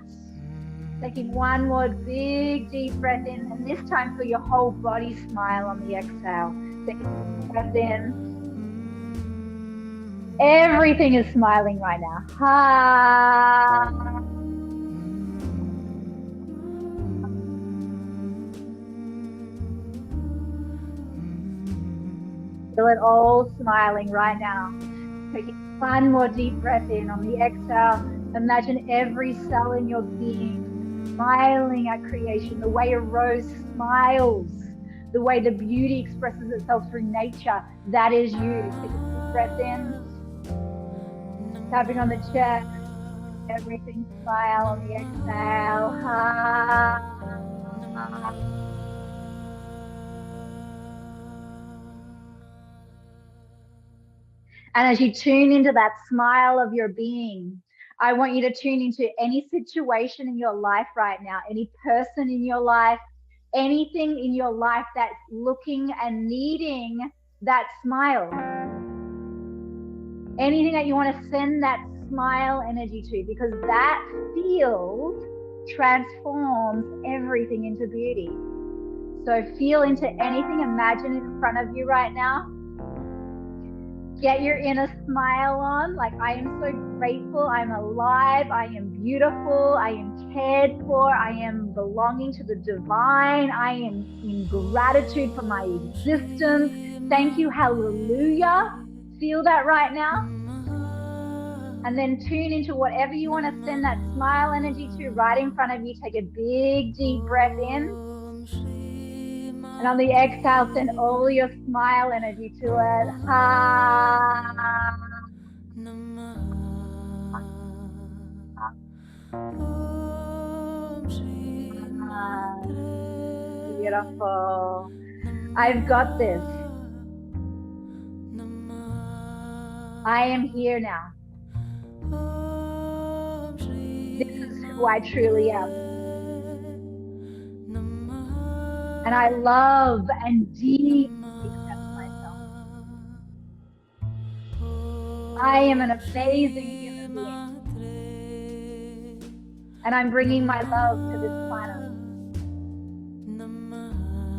Taking one more big, deep breath in, and this time feel your whole body smile on the exhale. Take a deep breath in. Everything is smiling right now. Feel it all smiling right now. Taking one more deep breath in on the exhale. Imagine every cell in your being smiling at creation, the way a rose smiles, the way the beauty expresses itself through nature. That is you. Take a deep breath in. Tapping on the chest. Everything smile on the exhale. And as you tune into that smile of your being, I want you to tune into any situation in your life right now, any person in your life, anything in your life that's looking and needing that smile. Anything that you want to send that smile energy to, because that field transforms everything into beauty. So feel into anything, imagine it in front of you right now. Get your inner smile on, like I am so grateful, I'm alive, I am beautiful, I am cared for, I am belonging to the divine, I am in gratitude for my existence. Thank you, hallelujah. Feel that right now. And then tune into whatever you want to send that smile energy to right in front of you. Take a big, deep breath in. And on the exhale, send all your smile energy to it. Beautiful. I've got this. I am here now. This is who I truly am. And I love and deeply accept myself. I am an amazing human being. And I'm bringing my love to this planet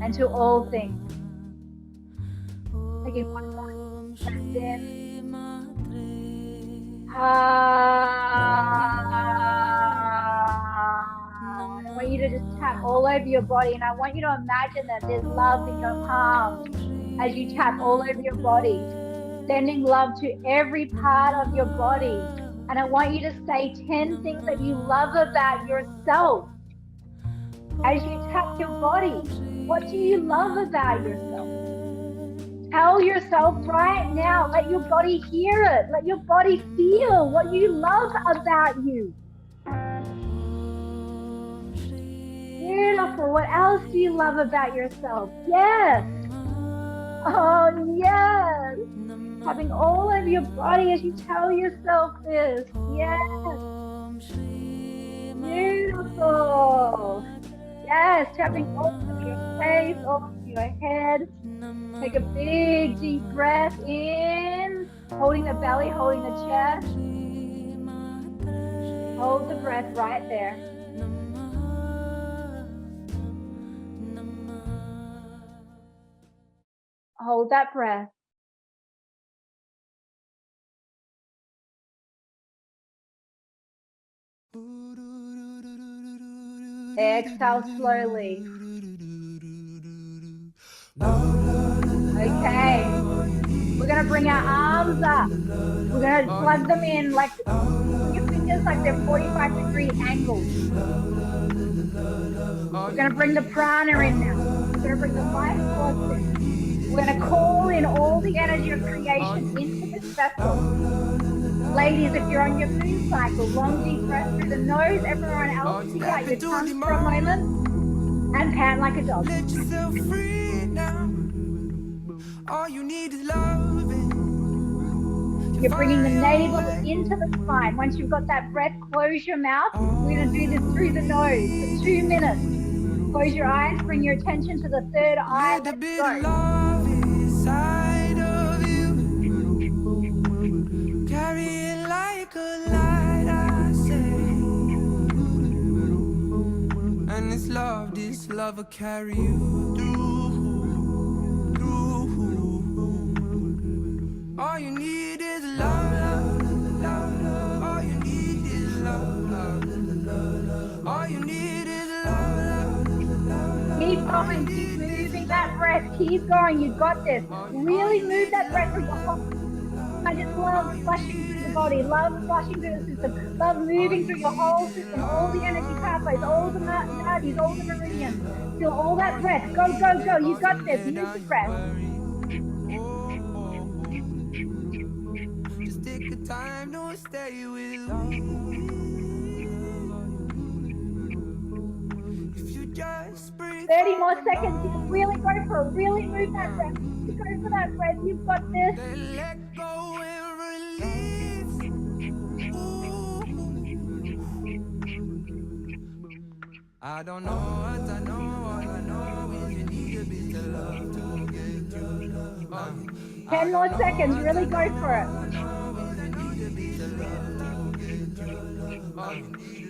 and to all things. Taking one more breath in. I want you to just tap all over your body, and I want you to imagine that there's love in your palms as you tap all over your body, sending love to every part of your body. And I want you to say 10 things that you love about yourself as you tap your body. What do you love about yourself? Tell yourself right now, let your body hear it. Let your body feel what you love about you. Beautiful. What else do you love about yourself? Yes. Oh, yes. Tapping all over your body as you tell yourself this. Yes. Beautiful. Yes. Tapping all over your face, all over your head. Take a big, deep breath in. Holding the belly, holding the chest. Hold the breath right there. Hold that breath. Exhale slowly. Okay. We're going to bring our arms up. We're going to plug them in like, put your fingers like they're 45-degree angles. We're going to bring the prana in now. We're going to bring the life force in. We're going to call in all the energy of creation into this vessel. Ladies, if you're on your moon cycle, long deep breath through the nose. Everyone else, stick out your tongues for a moment and pant like a dog. Let yourself free now. All you need is loving. You're bringing the navel into the spine. Once you've got that breath, close your mouth. We're going to do this through the nose for 2 minutes. Close your eyes, bring your attention to the third eye. Let's go. Love inside of you. Carry it like a light, I say. And this love will carry you through. All you need is love, love, love, love. All you need is love, love, love. All you need is love, love, love. Keep going, keep moving that breath. Keep going, you've got this. Really move that breath through your whole. I just love flushing through the body, love flushing through the system, love moving through your whole system, all the energy pathways, all the nadis, all the meridians. Feel all that breath. Go, go, go. You got this. Move the breath. Just take the time, don't stay with me. If you just breathe 30 more seconds. You really go for it. Really move that breath. You go for that breath. You've got this. let go and release. Ooh. I don't know what I know. All I know is you need a bit of love to get your love. 10 more seconds. Really go for it.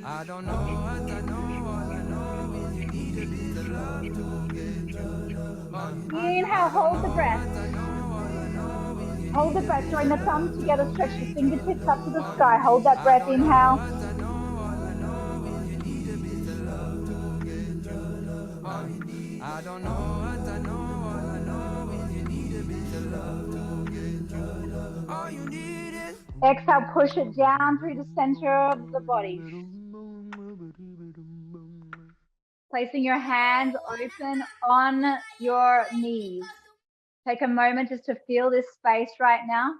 I don't know what I know. All I know is you need a bit of love to get your love. Inhale, hold the breath. Hold the breath. Join the thumbs together. Stretch the fingertips up to the sky. Hold that breath. Inhale. I don't know what I know. All I know is you need a bit of love to get your love. All you need is. Exhale, push it down through the center of the body. Placing your hands open on your knees. Take a moment just to feel this space right now.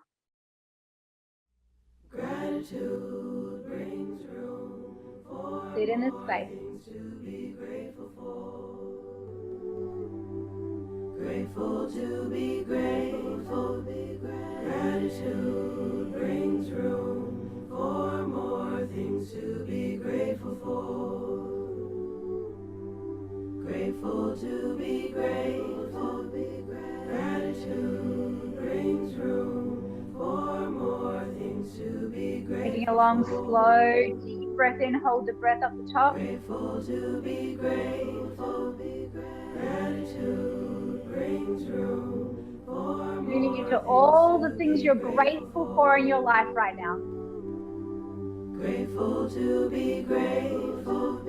Gratitude brings room for Sit in this space. things to be grateful for. Grateful to be grateful. Gratitude brings room for more things to be grateful for. Grateful to be grateful. Gratitude brings room for more things to be grateful. Taking a long, slow, deep breath in. Hold the breath up the top. Grateful to be grateful. Gratitude brings room for Tuning into all the things you're grateful for in your life right now. Grateful to be grateful.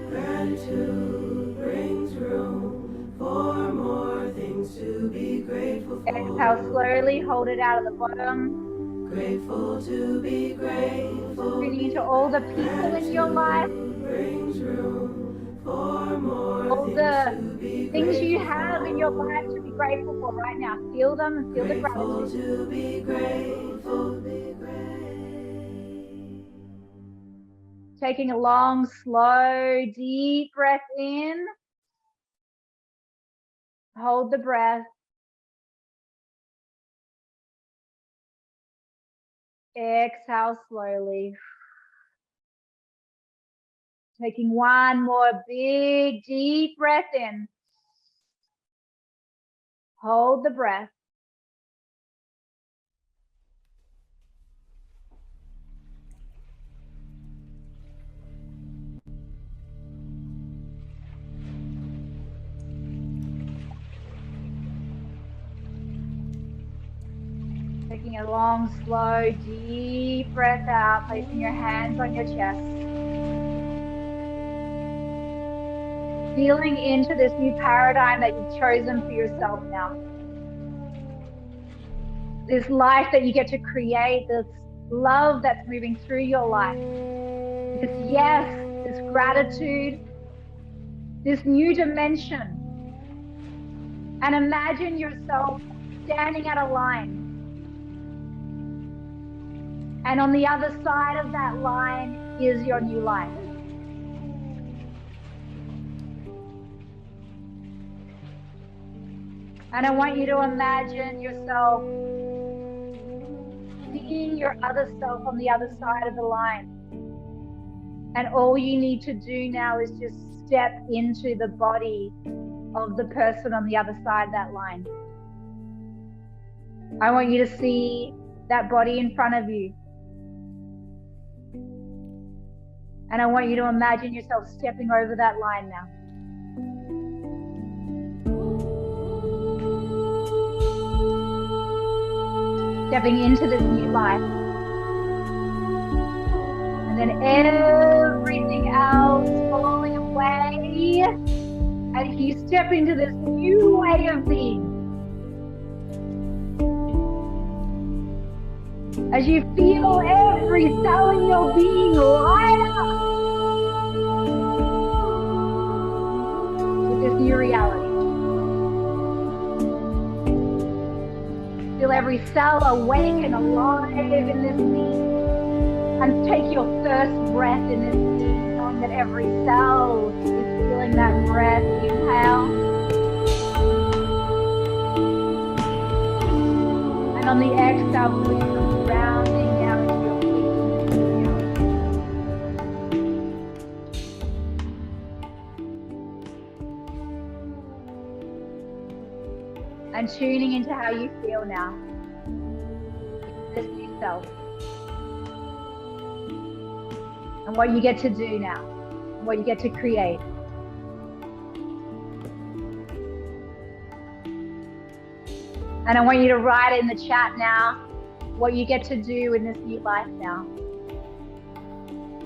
Gratitude brings room for more things to be grateful for. Exhale slowly, hold it out at the bottom. Grateful to be grateful. Tuning into all the people in your life. Brings room for more all the things you have in your life to be grateful for right now. Feel them and feel the gratitude. To be grateful. Taking a long, slow, deep breath in. Hold the breath. Exhale slowly. Taking one more big, deep breath in. Hold the breath. Taking a long, slow, deep breath out, placing your hands on your chest. Feeling into this new paradigm that you've chosen for yourself now. This life that you get to create, this love that's moving through your life. This yes, this gratitude, this new dimension. And imagine yourself standing at a line. And on the other side of that line is your new life. And I want you to imagine yourself seeing your other self on the other side of the line. And all you need to do now is just step into the body of the person on the other side of that line. I want you to see that body in front of you. And I want you to imagine yourself stepping over that line now. Stepping into this new life. And then everything else falling away as you step into this new way of being. As you feel every cell in your being light up with this new reality. Feel every cell awake and alive in this being. And take your first breath in this being, knowing that every cell is feeling that breath. Inhale. And on the exhale, feel yourself grounding down into your feet. And tuning into how you feel now. This new self. And what you get to do now, and what you get to create. And I want you to write in the chat now what you get to do in this new life now.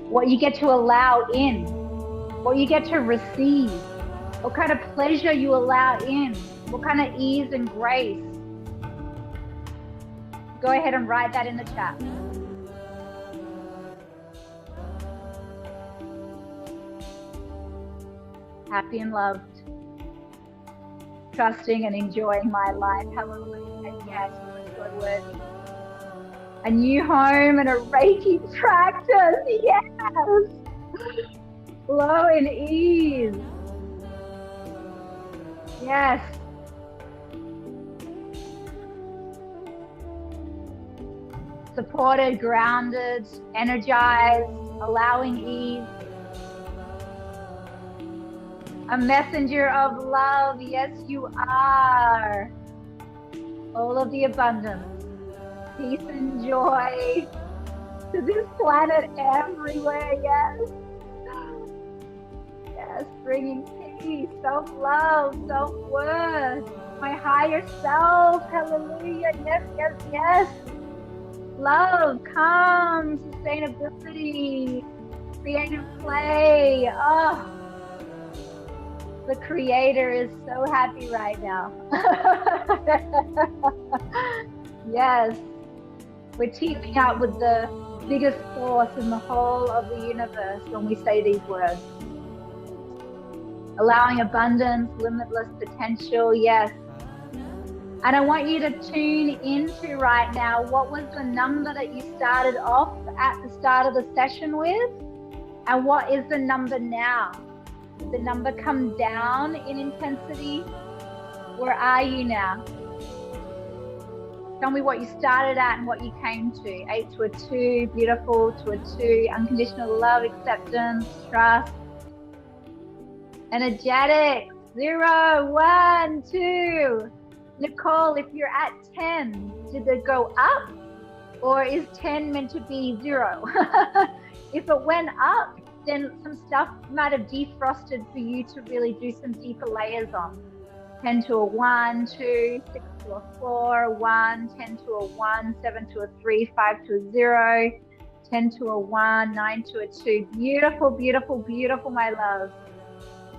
What you get to allow in, what you get to receive, what kind of pleasure you allow in, what kind of ease and grace. Go ahead and write that in the chat. Happy and loved, trusting and enjoying my life. Hallelujah. Yes, God worthy. A new home and a Reiki practice. Yes. Flow and ease. Yes. Supported, grounded, energized, allowing ease. A messenger of love, yes you are. All of the abundance, peace and joy to this planet everywhere, yes. Yes, bringing peace, self-love, self-worth, my higher self, hallelujah, yes, yes, yes. Love, calm, sustainability, creative play, oh. The creator is so happy right now. Yes, we're teaming up with the biggest force in the whole of the universe when we say these words. Allowing abundance, limitless potential, yes. And I want you to tune into right now, what was the number that you started off at the start of the session with? And what is the number now? Did the number come down in intensity? Where are you now? Tell me what you started at and what you came to. 8 to a 2, beautiful, to a 2, unconditional love, acceptance, trust. Energetic, 0, 1, 2. Nicole, if you're at 10, did it go up? Or is 10 meant to be 0? If it went up, then some stuff might have defrosted for you to really do some deeper layers on. 10 to a 1, 2, 6 to a 4, 1, 10 to a 1, 7 to a 3, 5 to a 0, 10 to a 1, 9 to a 2. Beautiful, beautiful, beautiful, my loves.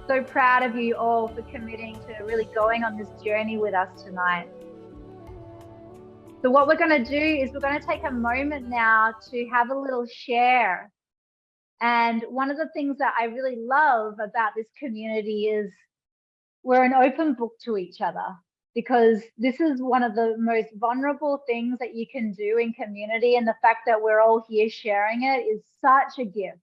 So proud of you all for committing to really going on this journey with us tonight. So what we're going to do is we're going to take a moment now to have a little share. And one of the things that I really love about this community is we're an open book to each other, because this is one of the most vulnerable things that you can do in community. And the fact that we're all here sharing it is such a gift.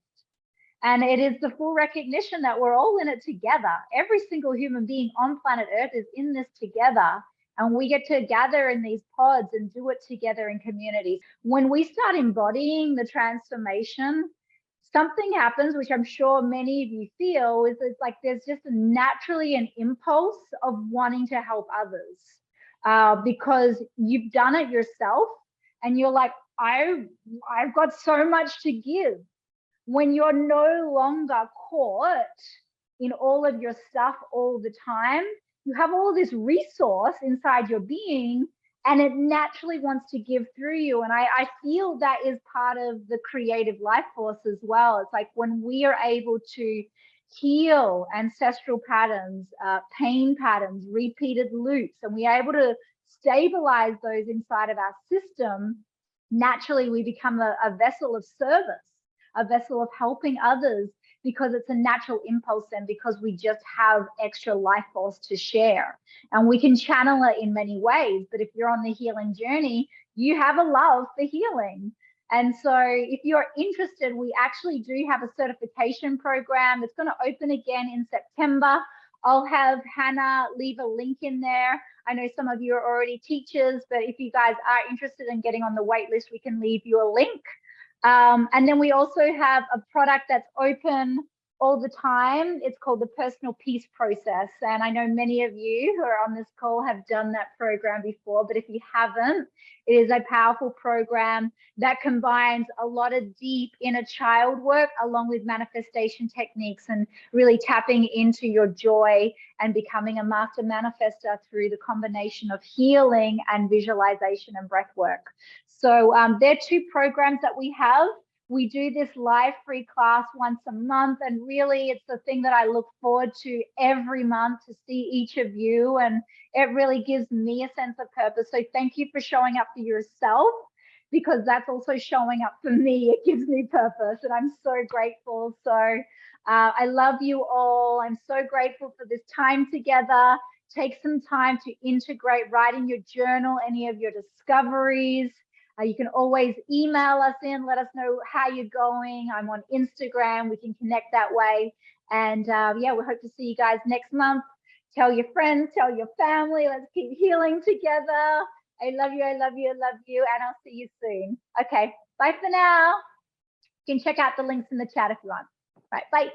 And it is the full recognition that we're all in it together. Every single human being on planet Earth is in this together. And we get to gather in these pods and do it together in community. When we start embodying the transformation, something happens, which I'm sure many of you feel, is it's like there's just naturally an impulse of wanting to help others, because you've done it yourself and you're like, I've got so much to give. When you're no longer caught in all of your stuff all the time, you have all this resource inside your being and it naturally wants to give through you. And I feel that is part of the creative life force as well. It's like when we are able to heal ancestral patterns, pain patterns, repeated loops, and we are able to stabilize those inside of our system, naturally we become a vessel of service, a vessel of helping others, because it's a natural impulse and because we just have extra life force to share. And we can channel it in many ways, but if you're on the healing journey, you have a love for healing. And so if you're interested, we actually do have a certification program that's going to open again in September. I'll have Hannah leave a link in there. I know some of you are already teachers, but if you guys are interested in getting on the wait list, we can leave you a link. And then we also have a product that's open all the time. It's called the Personal Peace Process. And I know many of you who are on this call have done that program before, but if you haven't, it is a powerful program that combines a lot of deep inner child work along with manifestation techniques and really tapping into your joy and becoming a master manifester through the combination of healing and visualization and breath work. So there are two programs that we have. We do this live free class once a month, and really it's the thing that I look forward to every month, to see each of you, and it really gives me a sense of purpose. So thank you for showing up for yourself, because that's also showing up for me. It gives me purpose and I'm so grateful. So I love you all. I'm so grateful for this time together. Take some time to integrate, write in your journal any of your discoveries. You can always email us in, let us know how you're going. I'm on Instagram. We can connect that way. And yeah, we hope to see you guys next month. Tell your friends, tell your family. Let's keep healing together. I love you, I love you, I love you. And I'll see you soon. Okay, bye for now. You can check out the links in the chat if you want. All right, bye.